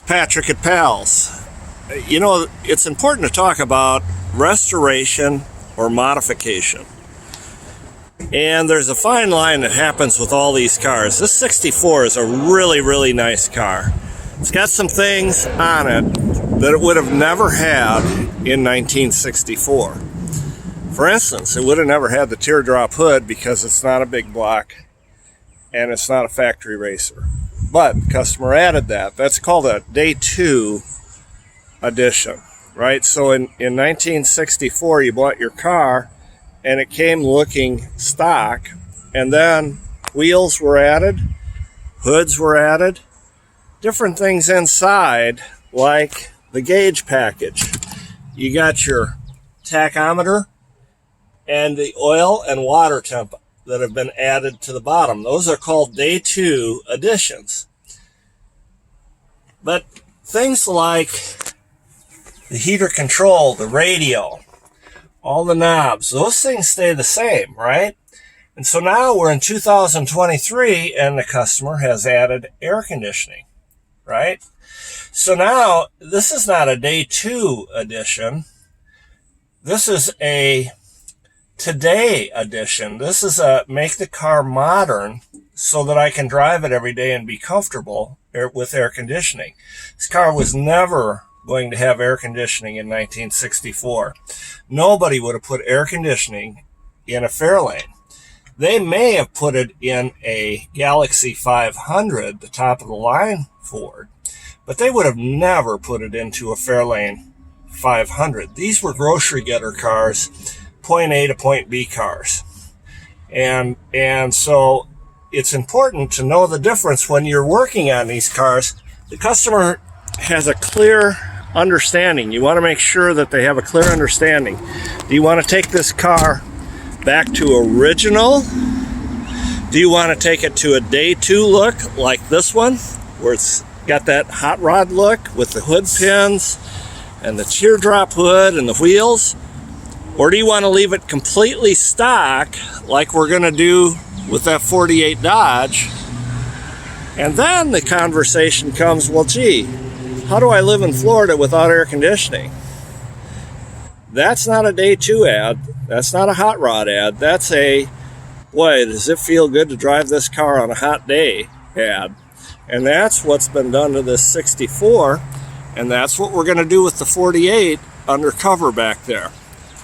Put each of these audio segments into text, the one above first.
Patrick at Pals. You know, it's important to talk about restoration or modification. And there's a fine line that happens with all these cars. This 64 is a really, really nice car. It's got some things on it that it would have never had in 1964. For instance, it would have never had the teardrop hood because it's not a big block and it's not a factory racer. But the customer added that. That's called a day 2 addition, right? So in 1964, you bought your car and it came looking stock, and then wheels were added, hoods were added, different things inside, like the gauge package. You got your tachometer and the oil and water temp that have been added to the bottom. Those are called day 2 additions. But things like the heater control, the radio, all the knobs, those things stay the same, right? And so now we're in 2023 and the customer has added air conditioning, right? So now this is not a day 2 addition. This is a today edition. This is a make the car modern so that I can drive it every day and be comfortable with air conditioning. This car was never going to have air conditioning in 1964. Nobody would have put air conditioning in a Fairlane. They may have put it in a Galaxie 500, the top of the line Ford, but they would have never put it into a Fairlane 500. These were grocery getter cars, point A to point B cars. And so it's important to know the difference when you're working on these cars. The customer has a clear understanding. You want to make sure that they have a clear understanding. Do you want to take this car back to original? Do you want to take it to a day 2 look like this one, where it's got that hot rod look with the hood pins and the teardrop hood and the wheels? Or do you want to leave it completely stock like we're going to do with that 48 Dodge? And then the conversation comes, well, gee, how do I live in Florida without air conditioning? That's not a day 2 ad. That's not a hot rod ad. That's a, boy, does it feel good to drive this car on a hot day ad. And that's what's been done to this 64. And that's what we're going to do with the 48 undercover back there.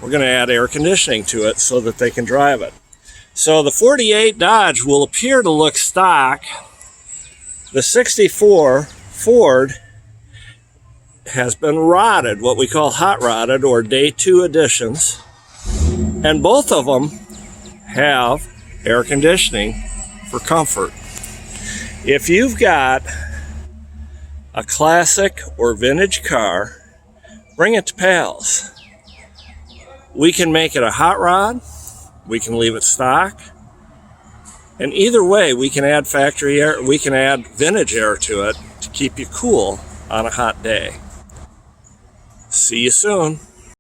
We're going to add air conditioning to it so that they can drive it. So the 48 Dodge will appear to look stock. The 64 Ford has been rodded, what we call hot rodded or day 2 additions. And both of them have air conditioning for comfort. If you've got a classic or vintage car, bring it to Pals. We can make it a hot rod, we can leave it stock, and either way we can add factory air, we can add vintage air to it to keep you cool on a hot day. See you soon.